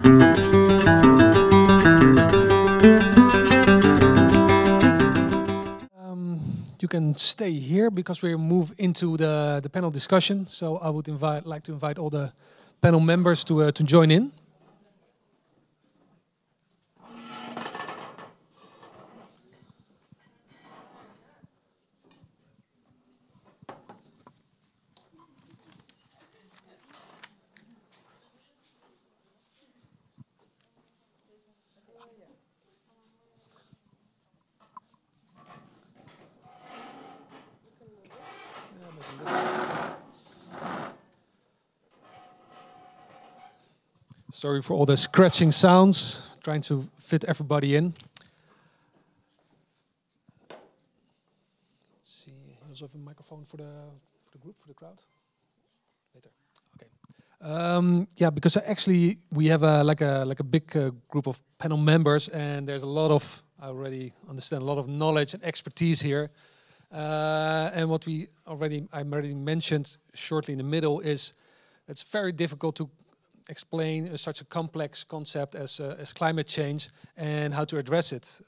You can stay here because we move into the panel discussion. So I would like to invite all the panel members to join in. Sorry for all the scratching sounds, trying to fit everybody in. Let's see, you also have a microphone for the group, for the crowd? Later, okay. Yeah, because actually we have like a big group of panel members, and there's a lot of, I already understand, a lot of knowledge and expertise here. And what I already mentioned shortly in the middle is it's very difficult to explain such a complex concept as climate change and how to address it,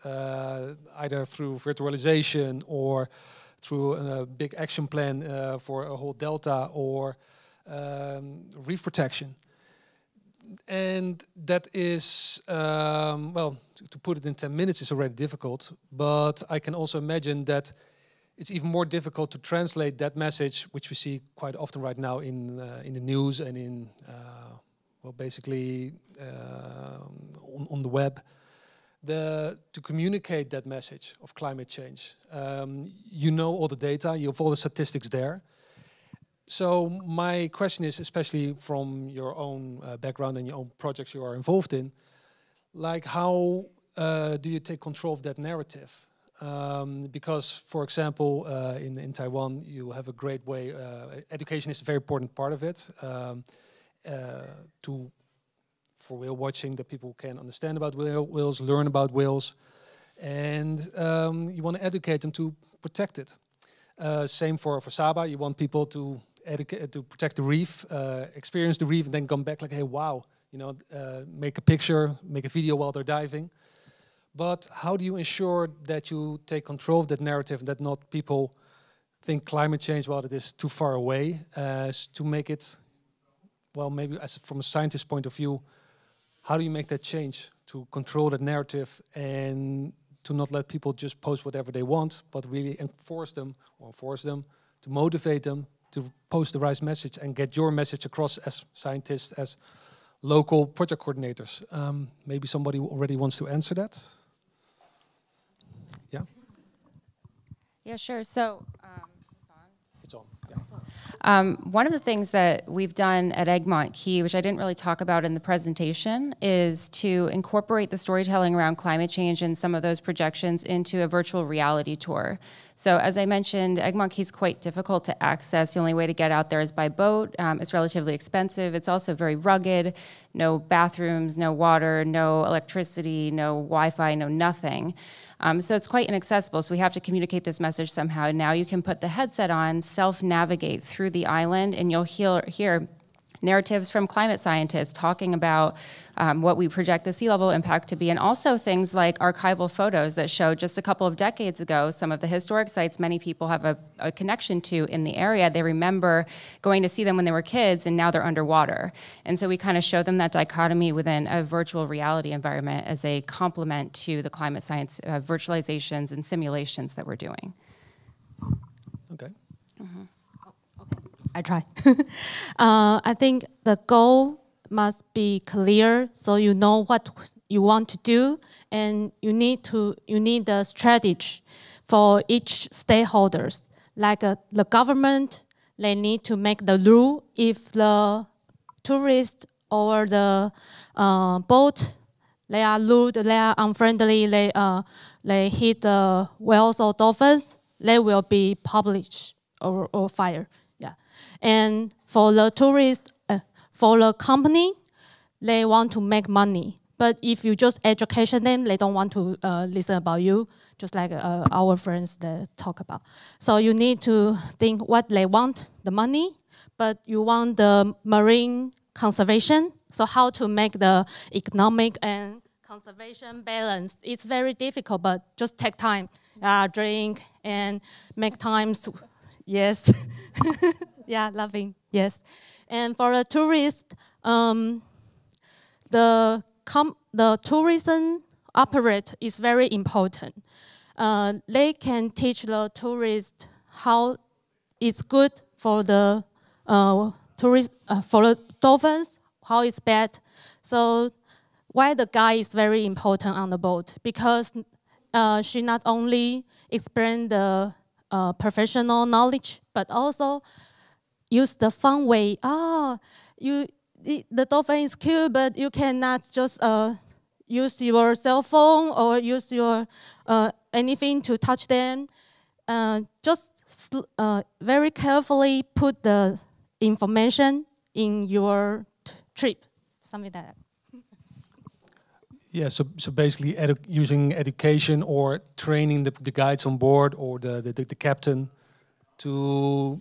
either through virtualization or through a big action plan for a whole delta or reef protection. And that is, well, to put it in 10 minutes is already difficult, but I can also imagine that it's even more difficult to translate that message, which we see quite often right now in the news and in well, basically on the web, to communicate that message of climate change. You know all the data, you have all the statistics there. So my question is, especially from your own background and your own projects you are involved in, like how do you take control of that narrative? Because, for example, in Taiwan, you have a great way, education is a very important part of it, for whale watching, that people can understand about whales, learn about whales, and you want to educate them to protect it. Same for Saba, you want people to educate, to protect the reef, experience the reef, and then come back like, hey, wow, you know, make a picture, make a video while they're diving. But how do you ensure that you take control of that narrative and that not people think climate change, well, it is too far away, to make it, well, maybe from a scientist point of view, how do you make that change to control that narrative and to not let people just post whatever they want, but really force them to motivate them to post the right message and get your message across as scientists, as local project coordinators? Maybe somebody already wants to answer that. Yeah. Yeah, sure. So, it's on. Yeah. One of the things that we've done at Egmont Key, which I didn't really talk about in the presentation, is to incorporate the storytelling around climate change and some of those projections into a virtual reality tour. So as I mentioned, Egmont Key is quite difficult to access. The only way to get out there is by boat. It's relatively expensive. It's also very rugged. No bathrooms, no water, no electricity, no Wi-Fi, no nothing. So it's quite inaccessible, so we have to communicate this message somehow. Now you can put the headset on, self-navigate through the island, and you'll hear narratives from climate scientists talking about what we project the sea level impact to be, and also things like archival photos that show just a couple of decades ago some of the historic sites many people have a connection to in the area. They remember going to see them when they were kids, and now they're underwater. And so we kind of show them that dichotomy within a virtual reality environment as a complement to the climate science virtualizations and simulations that we're doing. Okay. Mm-hmm. I try. I think the goal must be clear, so you know what you want to do, and you need the strategy for each stakeholders. Like the government, they need to make the rule if the tourist or the boat, they are rude, they are unfriendly, they hit the whales or dolphins, they will be published or fired. And for the tourist, for the company, they want to make money. But if you just education them, they don't want to listen about you, just like our friends that talk about. So you need to think what they want, the money, but you want the marine conservation, So how to make the economic and conservation balance? It's very difficult, but just take time, drink and make times. Yes, yeah, loving. Yes, and for the tourist, the tourism operate is very important. They can teach the tourist how it's good for the for the dolphins, how it's bad. So why the guide is very important on the boat, because she not only explain the professional knowledge, but also use the fun way. The dolphin is cute, but you cannot just use your cell phone or use your anything to touch them. Just very carefully put the information in your trip, something like that. Yeah, so basically using education or training the guides on board or the captain to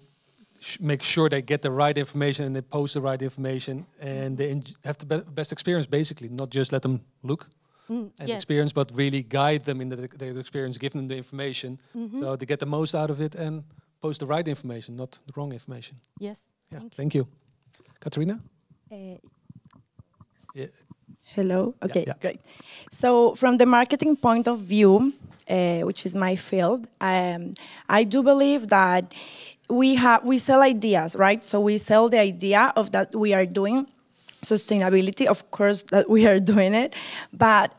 make sure they get the right information and they post the right information and they have the best experience, basically, not just let them look and yes. experience, but really guide them in the experience, give them the information so they get the most out of it and post the right information, not the wrong information. Yes, yeah, thank you. Katerina? Yeah. Hello. Okay, yeah. Great. So from the marketing point of view, which is my field, I do believe that we sell ideas, right? So we sell the idea of that we are doing sustainability, of course that we are doing it, but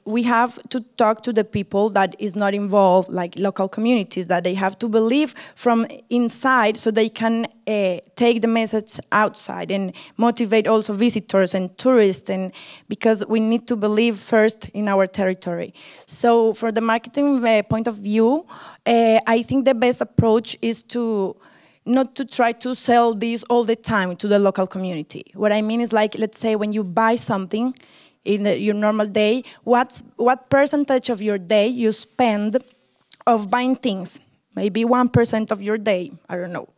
we have to talk to the people that is not involved, like local communities, that they have to believe from inside so they can take the message outside and motivate also visitors and tourists, and because we need to believe first in our territory. So for the marketing point of view, I think the best approach is to not to try to sell this all the time to the local community. What I mean is, like, let's say when you buy something in your normal day, what percentage of your day you spend of buying things? Maybe 1% of your day, I don't know.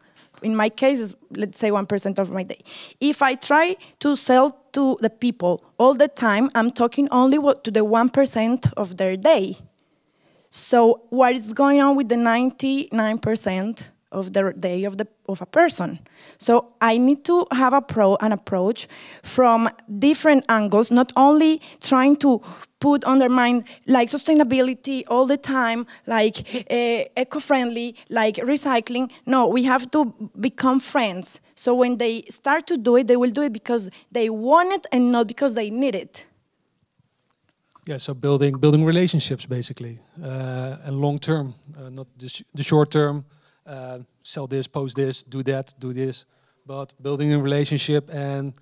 In my case, let's say 1% of my day. If I try to sell to the people all the time, I'm talking only to the 1% of their day. So what is going on with the 99% of the day of a person? So I need to have an approach from different angles, not only trying to put on their mind like sustainability all the time, like eco-friendly, like recycling. No, we have to become friends. So when they start to do it, they will do it because they want it and not because they need it. Yeah, so building relationships, basically, and long term, not the short term. Sell this, post this, do that, do this, but building a relationship and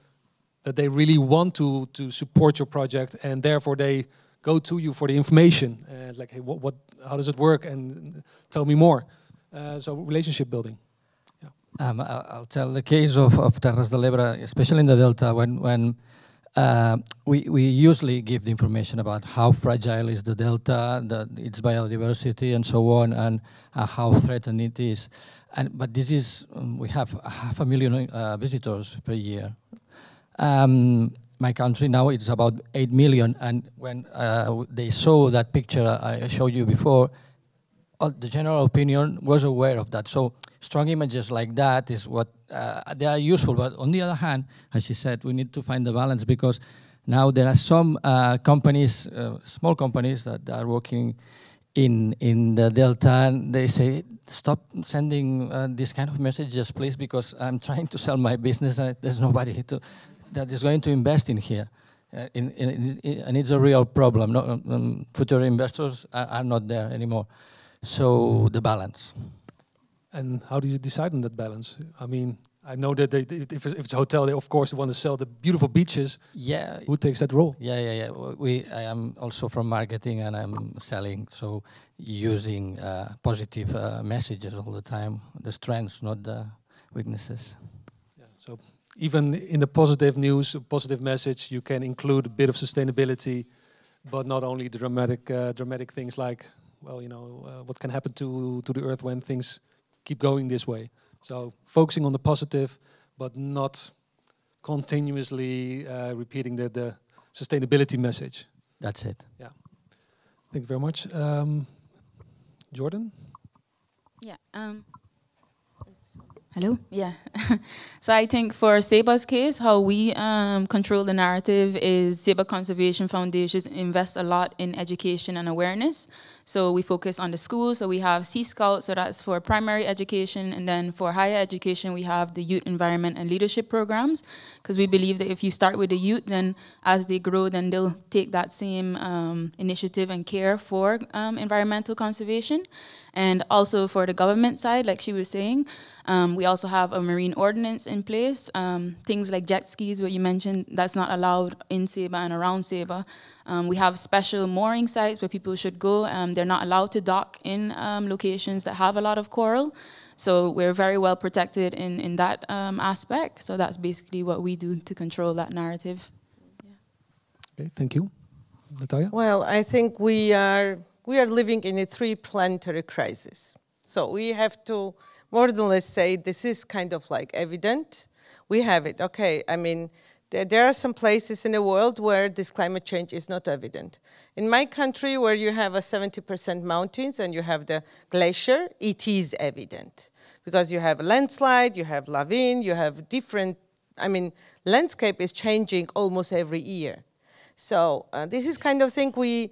that they really want to support your project, and therefore they go to you for the information and like, hey, how does it work, and tell me more. So relationship building. Yeah. I'll tell the case of Terras de l'Ebre, especially in the Delta, when we usually give the information about how fragile is the delta, its biodiversity, and so on, and how threatened it is. But this is we have 500,000 visitors per year. My country now it's about 8 million, and when they saw that picture I showed you before, the general opinion was aware of that. So strong images like that is what they are useful. But on the other hand, as she said, we need to find the balance, because now there are some companies, small companies that are working in the Delta, and they say, stop sending this kind of messages, please, because I'm trying to sell my business and there's nobody that is going to invest in here. And it's a real problem. No, future investors are not there anymore. So the balance. And how do you decide on that balance? I mean, I know that if it's a hotel, they of course want to sell the beautiful beaches. Yeah. Who takes that role? Yeah. I am also from marketing, and I'm selling, so using positive messages all the time. The strengths, not the weaknesses. Yeah. So even in the positive news, positive message, you can include a bit of sustainability, but not only the dramatic things like, well, you know, what can happen to the earth when things keep going this way. So focusing on the positive, but not continuously repeating the sustainability message. That's it. Yeah. Thank you very much. Jordan? Yeah. Hello? Yeah. So I think for SEBA's case, how we control the narrative is SEBA Conservation Foundations invest a lot in education and awareness. So we focus on the schools. So we have Sea Scout, so that's for primary education. And then for higher education, we have the youth environment and leadership programs. Because we believe that if you start with the youth, then as they grow, then they'll take that same initiative and care for environmental conservation. And also for the government side, like she was saying, we also have a marine ordinance in place. Things like jet skis, what you mentioned, that's not allowed in SEBA and around SEBA. We have special mooring sites where people should go. They're not allowed to dock in locations that have a lot of coral. So we're very well protected in that aspect. So that's basically what we do to control that narrative. Yeah. Okay, thank you. Natalia? Well, I think we are living in a 3 planetary crisis. So we have to more than less say this is kind of like evident. We have it. Okay, I mean, there are some places in the world where this climate change is not evident. In my country, where you have a 70% mountains and you have the glacier, it is evident. Because you have a landslide, you have lavine, you have different, I mean, landscape is changing almost every year. So this is kind of thing we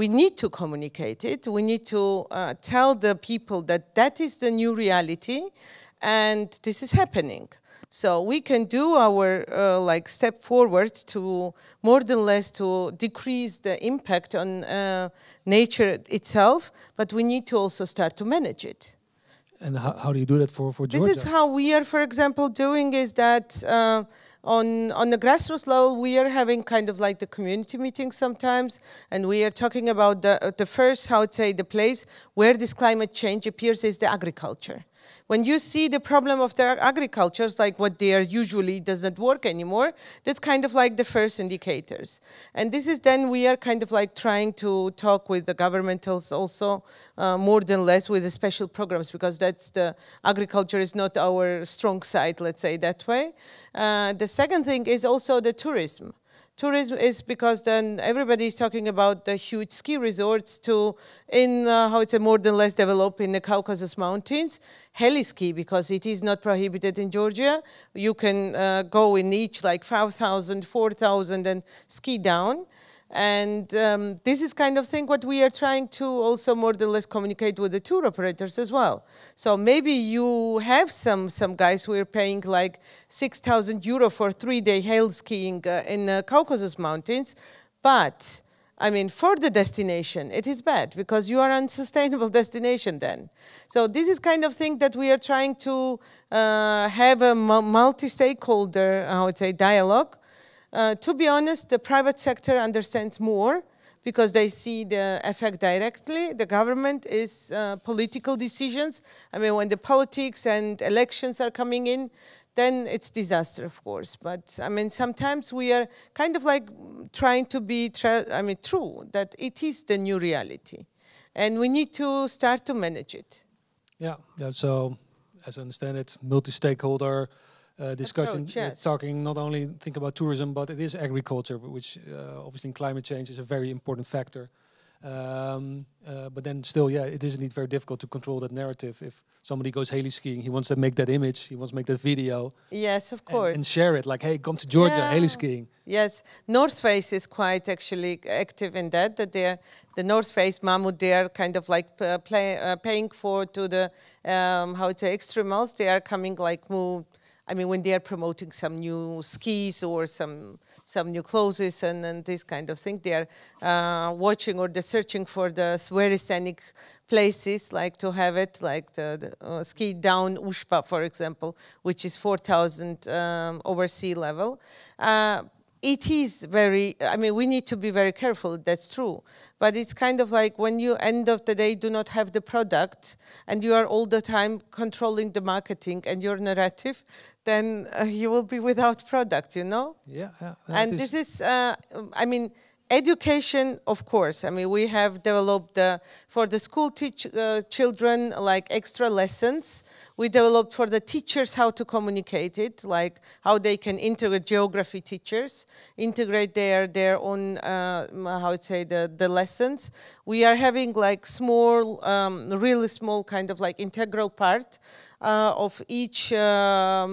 need to communicate it. We need to tell the people that that is the new reality and this is happening. So we can do our like step forward to more than less to decrease the impact on nature itself, but we need to also start to manage it. And how do you do that for Georgia? This is how we are, for example, doing is that on the grassroots level, we are having kind of like the community meetings sometimes, and we are talking about the first, how to say, the place where this climate change appears is the agriculture. When you see the problem of the agricultures, like what they are usually doesn't work anymore, that's kind of like the first indicators. And this is then we are kind of like trying to talk with the governmentals also more than less with the special programs, because that's the agriculture is not our strong side, let's say that way. The second thing is also the tourism. Tourism is because then everybody is talking about the huge ski resorts to, how it's more than less developed in the Caucasus Mountains. Heli ski, because it is not prohibited in Georgia. You can go in each like 5,000, 4,000 and ski down. And this is kind of thing what we are trying to also more or less communicate with the tour operators as well. So maybe you have some guys who are paying like 6,000 euro for 3-day hail skiing in the Caucasus Mountains, but I mean, for the destination, it is bad because you are unsustainable destination then. So this is kind of thing that we are trying to have a multi-stakeholder, I would say, dialogue. To be honest, the private sector understands more because they see the effect directly. The government is political decisions. I mean, when the politics and elections are coming in, then it's disaster, of course. But I mean, sometimes we are kind of like trying to be, true, that it is the new reality. And we need to start to manage it. Yeah, so as I understand it, multi-stakeholder discussion, approach, yes. Talking not only think about tourism, but it is agriculture, which obviously in climate change is a very important factor. But then still, yeah, it is indeed very difficult to control that narrative. If somebody goes heli skiing, he wants to make that image, he wants to make that video. Yes, of course. And share it, like, hey, come to Georgia, yeah. heli skiing. Yes, North Face is quite actually active in that the North Face Mammoth, they are kind of like paying for to the, how to say, extremals. They are coming like more, I mean, when they are promoting some new skis or some new clothes and this kind of thing, they are watching or they're searching for the very scenic places, like to have it, like the ski down Ushpa, for example, which is 4,000 over sea level. It is very, I mean, we need to be very careful, that's true. But it's kind of like when you, end of the day, do not have the product and you are all the time controlling the marketing and your narrative, then you will be without product, you know? Yeah. And this is, I mean, education, of course. I mean, we have developed for the school children like extra lessons. We developed for the teachers how to communicate it, like how they can integrate geography teachers, integrate their own, how to say, the lessons. We are having like small, really small kind of like integral part of each, I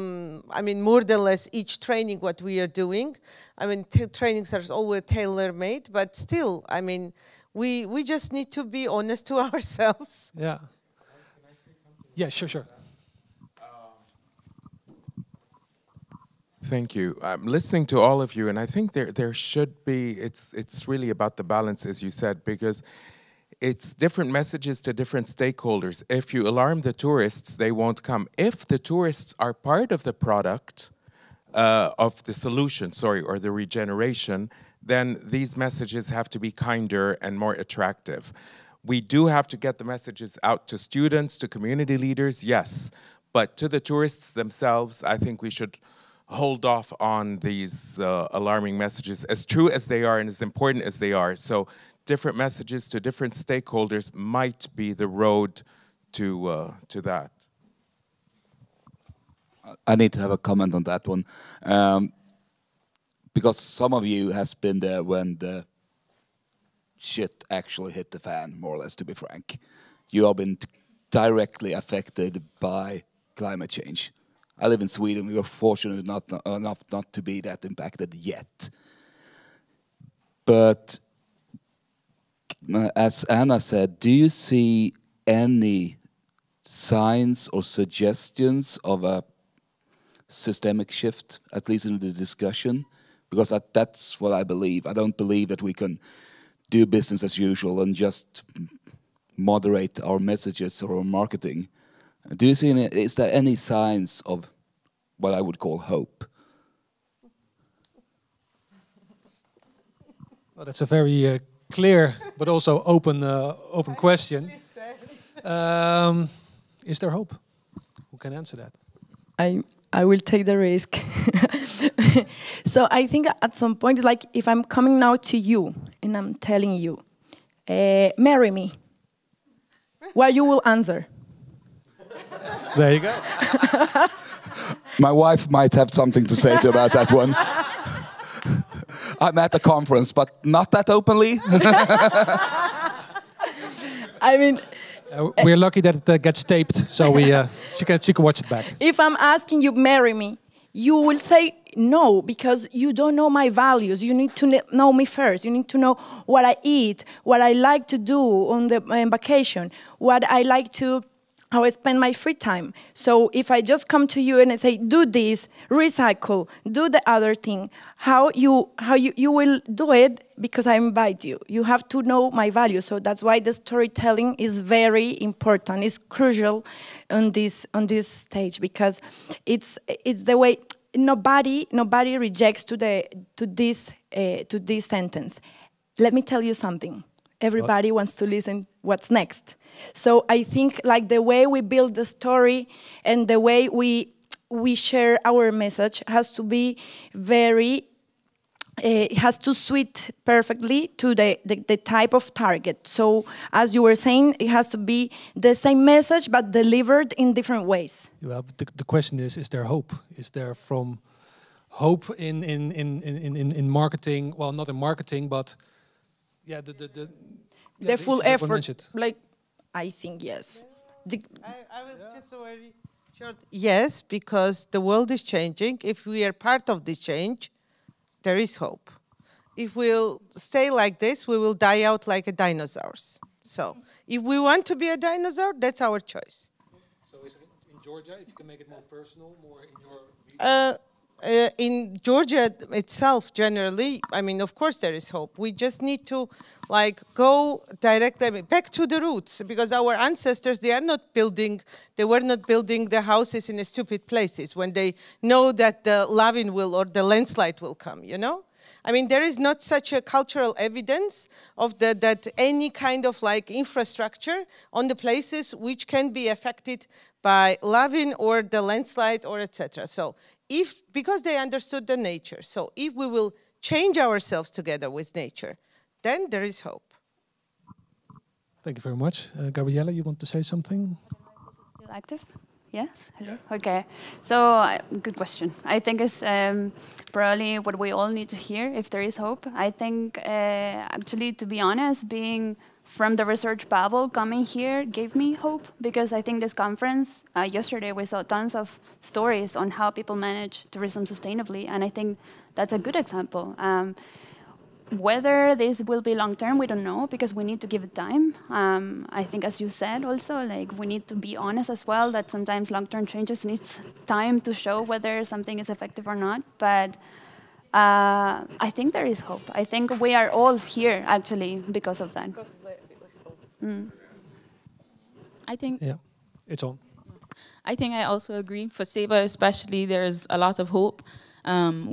mean, more than less each training what we are doing. I mean, trainings are always tailor-made, but still, I mean, we just need to be honest to ourselves. Yeah. Yeah, sure. Thank you. I'm listening to all of you, and I think there should be, it's really about the balance, as you said, because it's different messages to different stakeholders. If you alarm the tourists, they won't come. If the tourists are part of the product, of the solution, or the regeneration, then these messages have to be kinder and more attractive. We do have to get the messages out to students, to community leaders, yes, but to the tourists themselves, I think we should hold off on these alarming messages, as true as they are and as important as they are. So different messages to different stakeholders might be the road to that. I need to have a comment on that one. Because some of you has been there when the shit actually hit the fan, more or less, to be frank. You have been directly affected by climate change. I live in Sweden. We were fortunate enough not to be that impacted yet. But as Anna said, do you see any signs or suggestions of a systemic shift, at least in the discussion? Because that's what I believe. I don't believe that we can do business as usual and just moderate our messages or our marketing. Do you see any, is there any signs of what I would call hope? Well, that's a very clear but also open question. Is there hope? Who can answer that? I will take the risk. So I think at some point, like if I'm coming now to you and I'm telling you, marry me, what you will answer? There you go. My wife might have something to say about that one. I'm at a conference, but not that openly. I mean, we're lucky that it gets taped, so she can watch it back. If I'm asking you marry me, you will say no because you don't know my values. You need to know me first. You need to know what I eat, what I like to do on the vacation, what I like to, how I spend my free time. So if I just come to you and I say, do this, recycle, do the other thing, how you will do it because I invite you. You have to know my values. So that's why the storytelling is very important. It's crucial on this stage because it's the way nobody rejects to this sentence. Let me tell you something. Everybody wants to listen what's next. So I think like the way we build the story and the way we share our message has to be very, it has to suit perfectly to the type of target. So as you were saying, it has to be the same message but delivered in different ways. Well, the question is there hope? Is there from hope in marketing? Well, not in marketing, but yeah, the full effort. Like, I think yes. I will just very short. Yes, because the world is changing. If we are part of the change, there is hope. If we'll stay like this, we will die out like a dinosaurs. So if we want to be a dinosaur, that's our choice. So is it in Georgia, if you can make it more personal, more in your region? In Georgia itself, generally, I mean, of course there is hope. We just need to, like, go directly back to the roots, because our ancestors, they were not building the houses in stupid places when they know that the lavine will or the landslide will come, you know? I mean, there is not such a cultural evidence of that any kind of like infrastructure on the places which can be affected by lavine or the landslide or etc. So because they understood the nature, so if we will change ourselves together with nature, then there is hope. Thank you very much. Gabriella, you want to say something? Still active? Yes? Hello? Okay. So, good question. I think it's probably what we all need to hear if there is hope. I think, actually, to be honest, being from the research bubble, coming here gave me hope, because I think this conference, yesterday we saw tons of stories on how people manage tourism sustainably, and I think that's a good example. Whether this will be long-term, we don't know, because we need to give it time. I think, as you said also, like, we need to be honest as well, that sometimes long-term changes needs time to show whether something is effective or not. But I think there is hope. I think we are all here, actually, because of that. I think... Yeah, it's on. I think I also agree. For Seba especially, there's a lot of hope.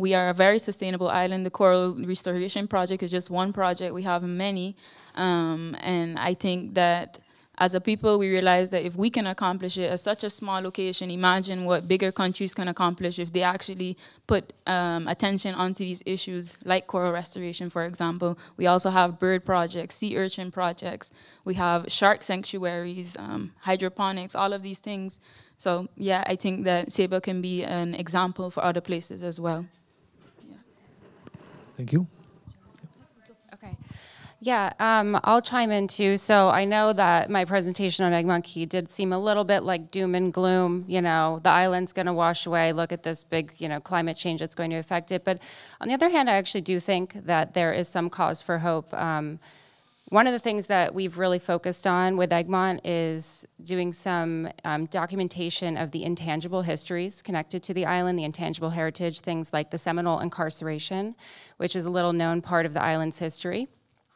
We are a very sustainable island. The Coral Restoration Project is just one project. We have many. And I think that as a people, we realize that if we can accomplish it at such a small location, imagine what bigger countries can accomplish if they actually put attention onto these issues, like coral restoration, for example. We also have bird projects, sea urchin projects. We have shark sanctuaries, hydroponics, all of these things. So yeah, I think that Seba can be an example for other places as well. Yeah. Thank you. Okay. Yeah, I'll chime in too. So I know that my presentation on Egg Monkey did seem a little bit like doom and gloom. You know, the island's going to wash away. Look at this big, climate change that's going to affect it. But on the other hand, I actually do think that there is some cause for hope. One of the things that we've really focused on with Egmont is doing some documentation of the intangible histories connected to the island, the intangible heritage, things like the Seminole incarceration, which is a little known part of the island's history.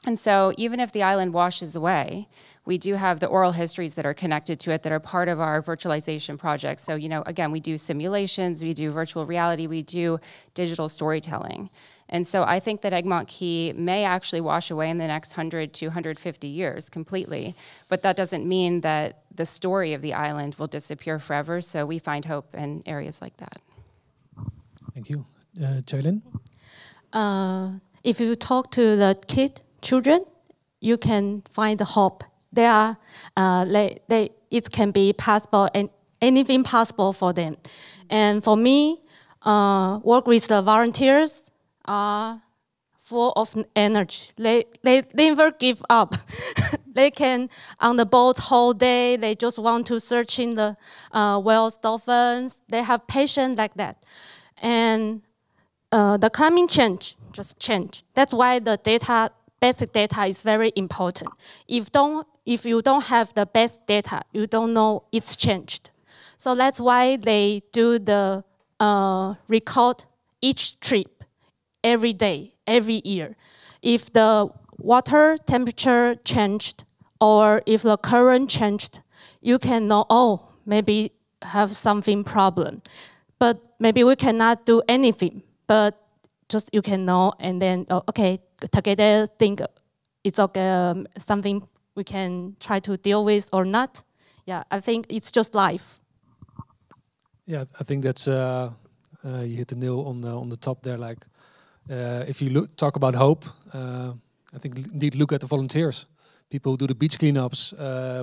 And so even if the island washes away, we do have the oral histories that are connected to it that are part of our virtualization project. So, again, we do simulations, we do virtual reality, we do digital storytelling. And so I think that Egmont Key may actually wash away in the next 100 to 150 years completely, but that doesn't mean that the story of the island will disappear forever, so we find hope in areas like that. Thank you. Jaylin? If you talk to the children, you can find the hope. It can be possible, and anything possible for them. And for me, work with the volunteers are full of energy. They never give up. They can on the boat whole day. They just want to search in the whales, dolphins. They have patience like that. And the climate change just change. That's why the basic data is very important. If you don't have the best data, you don't know it's changed. So that's why they do the record each trip every day, every year. If the water temperature changed or if the current changed, you can know, oh, maybe have something problem. But maybe we cannot do anything, but just you can know, and then, okay, together think it's okay, something we can try to deal with or not. Yeah, I think it's just life. Yeah, I think that's, you hit the nail on the top there. Like, if you talk about hope, I think indeed look at the volunteers, people who do the beach cleanups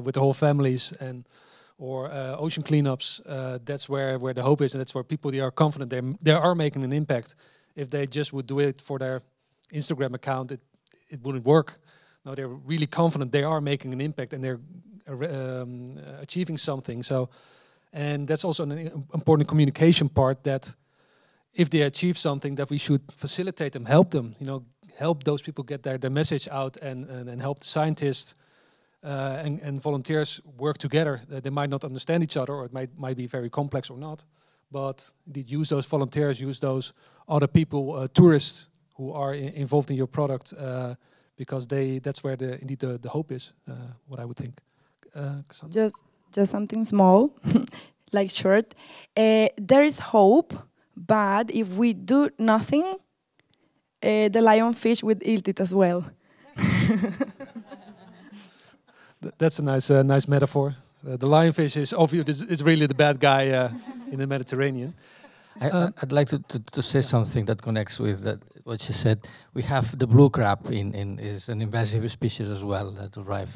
with the whole families, or ocean cleanups. That's where the hope is, and that's where people, they are confident they are making an impact. If they just would do it for their Instagram account, it wouldn't work. No, they're really confident they are making an impact and they're achieving something. So, and that's also an important communication part, that if they achieve something, that we should facilitate them, help them, help those people get their message out, and help the scientists and volunteers work together. They might not understand each other, or it might be very complex or not, but indeed use those volunteers, use those other people, tourists who are involved in your product, because that's where indeed the hope is, what I would think. Just something small, like short. There is hope, but if we do nothing, the lionfish would eat it as well. That's a nice metaphor. The lionfish is obvious. Is really the bad guy in the Mediterranean. I'd like to say something that connects with that, what she said. We have the blue crab is an invasive species as well that arrive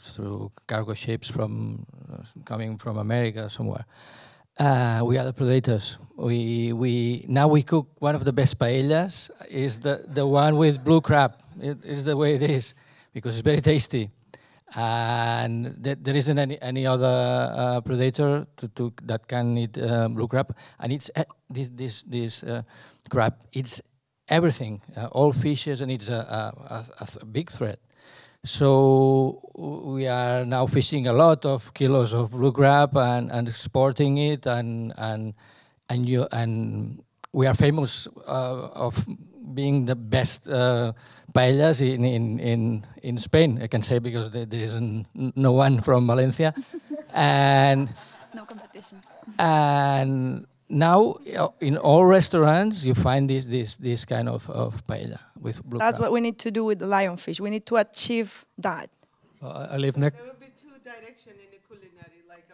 through cargo ships from coming from America somewhere. We are the predators. Now we cook one of the best paellas is the one with blue crab. It is the way it is because it's very tasty. And there isn't any other predator that can eat blue crab, and it's this crab eats everything, all fishes, and it's a big threat. So we are now fishing a lot of kilos of blue crab and exporting it, and we are famous of being the best paellas in Spain, I can say, because there isn't no one from Valencia. And no competition. And now in all restaurants you find this kind of paella with blue That's crab. what we need to do with the lionfish. We need to achieve that. I live next. There will be two directions in the culinary, like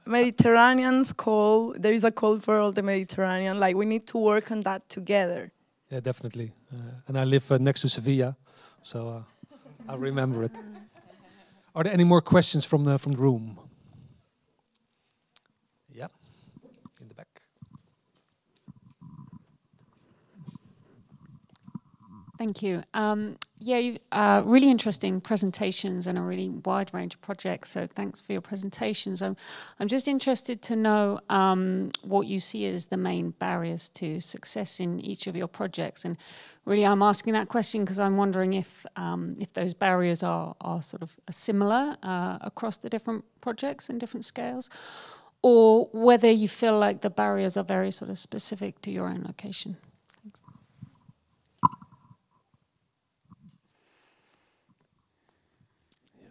Mediterraneans call. There is a call for all the Mediterranean. Like we need to work on that together. Yeah, definitely. And I live next to Sevilla, so I remember it. Are there any more questions from the room? Yeah, in the back. Thank you. Yeah, really interesting presentations and a really wide range of projects. So thanks for your presentations. I'm just interested to know what you see as the main barriers to success in each of your projects. And really, I'm asking that question because I'm wondering if those barriers are sort of similar across the different projects and different scales, or whether you feel like the barriers are very sort of specific to your own location. Thanks.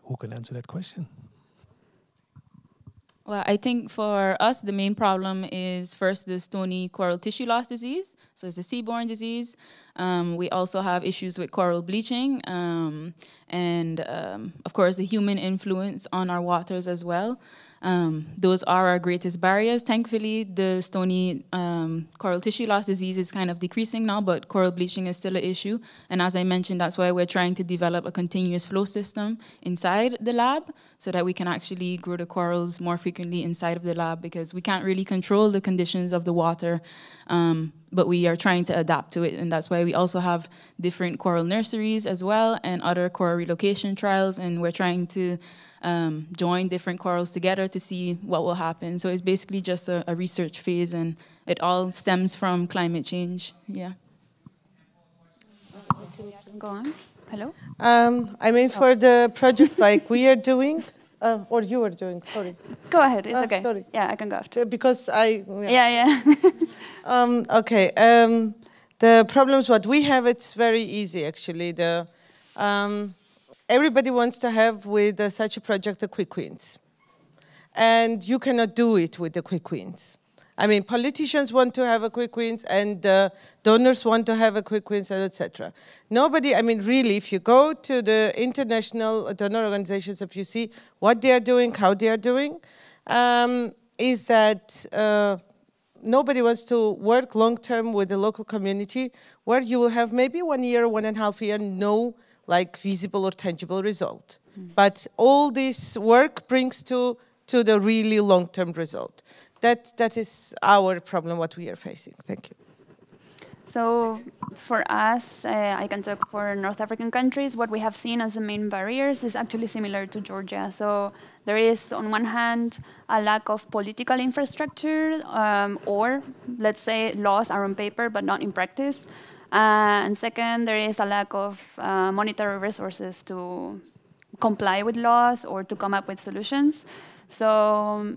Who can answer that question? Well, I think for us, the main problem is first the stony coral tissue loss disease. So it's a seaborne disease. We also have issues with coral bleaching and, of course, the human influence on our waters as well. Those are our greatest barriers. Thankfully, the stony coral tissue loss disease is kind of decreasing now, but coral bleaching is still an issue. And as I mentioned, that's why we're trying to develop a continuous flow system inside the lab so that we can actually grow the corals more frequently inside of the lab, because we can't really control the conditions of the water, but we are trying to adapt to it. And that's why we also have different coral nurseries as well and other coral relocation trials, and we're trying to join different corals together to see what will happen. So it's basically just a research phase, and it all stems from climate change. Yeah. Go on. Hello? I mean, for the projects like we are doing, or you are doing, sorry. Go ahead, it's okay. Sorry. Yeah, I can go after. Because I... Yeah. Okay, the problems what we have, it's very easy actually. Everybody wants to have with such a project a quick wins. And you cannot do it with the quick wins. I mean, politicians want to have a quick wins, and donors want to have a quick wins, and etc. Nobody, I mean, really, if you go to the international donor organizations, if you see what they are doing, how they are doing, is that nobody wants to work long-term with the local community where you will have maybe 1 year, 1.5 years, no like visible or tangible result. But all this work brings to the really long-term result. That is our problem, what we are facing. Thank you. So for us, I can talk for North African countries, what we have seen as the main barriers is actually similar to Georgia. So there is, on one hand, a lack of political infrastructure, or let's say laws are on paper but not in practice. And second, there is a lack of monetary resources to comply with laws or to come up with solutions. So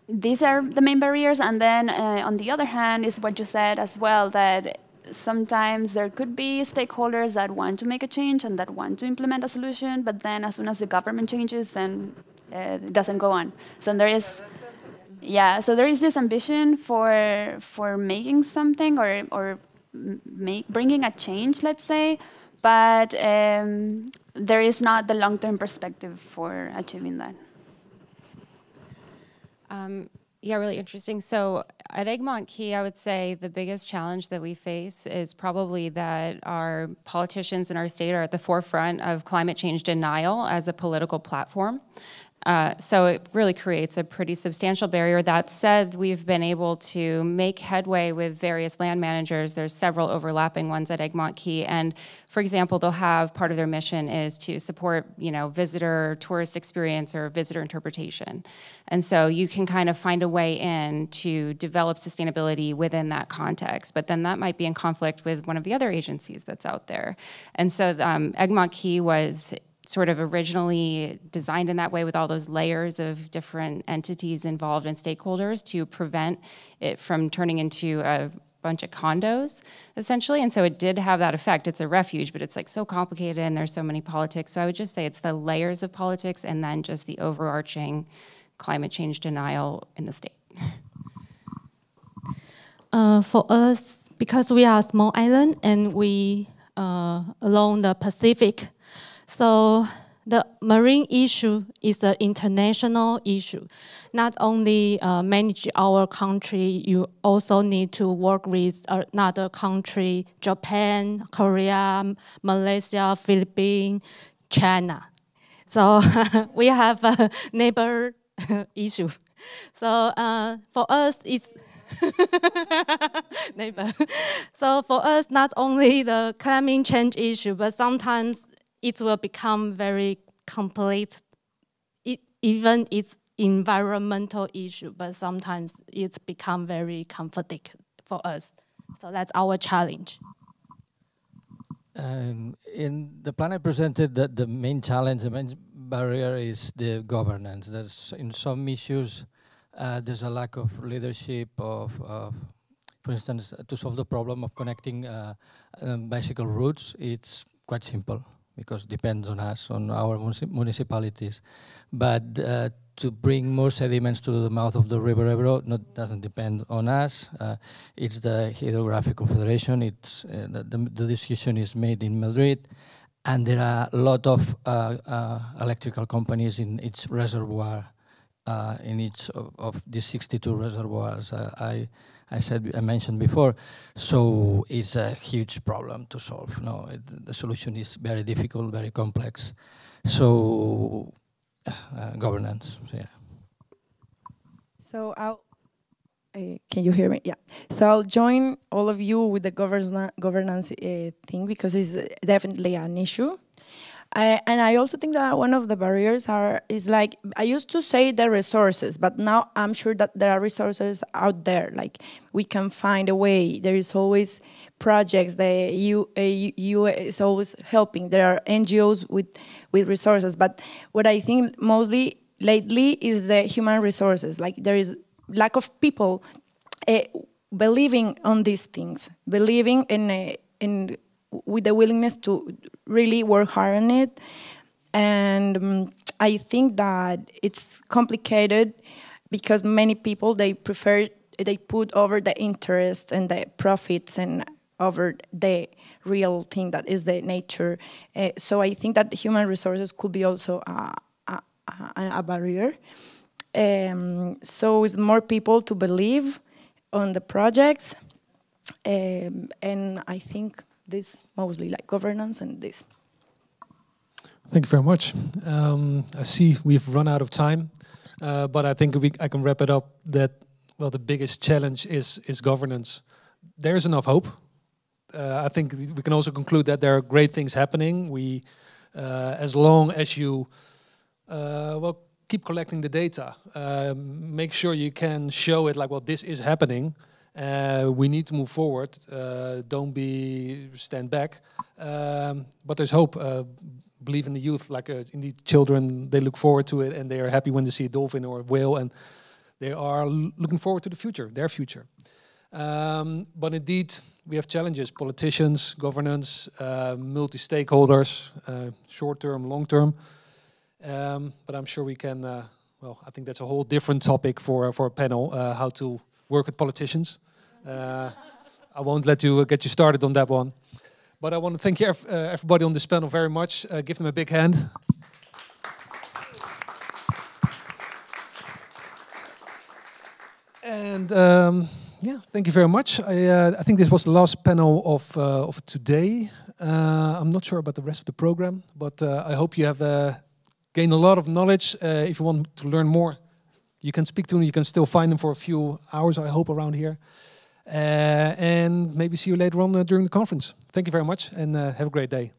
these are the main barriers. And then on the other hand is what you said as well, that sometimes there could be stakeholders that want to make a change and that want to implement a solution, but then as soon as the government changes, then it doesn't go on. So there is, yeah, so there is this ambition for making something or bringing a change, let's say, but there is not the long-term perspective for achieving that. Yeah, really interesting. So at Egmont Key, I would say the biggest challenge that we face is probably that our politicians in our state are at the forefront of climate change denial as a political platform. So it really creates a pretty substantial barrier. That said, we've been able to make headway with various land managers. There's several overlapping ones at Egmont Key. And for example, they'll have part of their mission is to support, visitor tourist experience or visitor interpretation. And so you can kind of find a way in to develop sustainability within that context. But then that might be in conflict with one of the other agencies that's out there. And so Egmont Key was sort of originally designed in that way with all those layers of different entities involved and stakeholders to prevent it from turning into a bunch of condos, essentially. And so it did have that effect. It's a refuge, but it's like so complicated and there's so many politics. So I would just say it's the layers of politics and then just the overarching climate change denial in the state. For us, because we are a small island and we along the Pacific, so the marine issue is an international issue. Not only manage our country, you also need to work with another country, Japan, Korea, Malaysia, Philippines, China. So we have a neighbor issue. So for us, it's neighbor. So for us, not only the climate change issue, but sometimes it will become very complete. Even it's environmental issue, but sometimes it's become very conflict for us. So that's our challenge. In the plan I presented, the main challenge, the main barrier is the governance. There's in some issues, there's a lack of leadership for instance, to solve the problem of connecting bicycle routes. It's quite simple, because it depends on us, on our municipalities. But to bring more sediments to the mouth of the river Ebro doesn't depend on us. It's the Hydrographic Confederation. It's the decision is made in Madrid, and there are a lot of electrical companies in each reservoir, in each of these 62 reservoirs. I mentioned before, so it's a huge problem to solve. No, the solution is very difficult, very complex. So governance, so yeah. So can you hear me? Yeah. So I'll join all of you with the governance thing, because it's definitely an issue. And I also think that one of the barriers is like, I used to say the resources, but now I'm sure that there are resources out there. Like, we can find a way. There is always projects. The EU is always helping. There are NGOs with resources. But what I think mostly lately is the human resources. Like, there is lack of people believing on these things, believing in with the willingness to really work hard on it. And I think that it's complicated because many people, they put over the interest and the profits and over the real thing that is the nature. So I think that human resources could be also a barrier. So it's more people to believe on the projects. And I think this mostly like governance and this. Thank you very much. I see we've run out of time, but I think I can wrap it up that, well, the biggest challenge is governance. There is enough hope. I think we can also conclude that there are great things happening. As long as you, keep collecting the data, make sure you can show it like, well, this is happening. We need to move forward. Don't stand back. But there's hope. Believe in the youth, like in the children. They look forward to it, and they are happy when they see a dolphin or a whale, and they are looking forward to the future, their future. But indeed, we have challenges: politicians, governance, multi-stakeholders, short-term, long-term. But I'm sure we can. I think that's a whole different topic for a panel. How to work with politicians. I won't let you get you started on that one. But I want to thank you, everybody on this panel very much. Give them a big hand. And yeah, thank you very much. I think this was the last panel of today. I'm not sure about the rest of the program, but I hope you have gained a lot of knowledge. If you want to learn more, you can speak to them. You can still find them for a few hours, I hope, around here. And maybe see you later on during the conference. Thank you very much, and have a great day.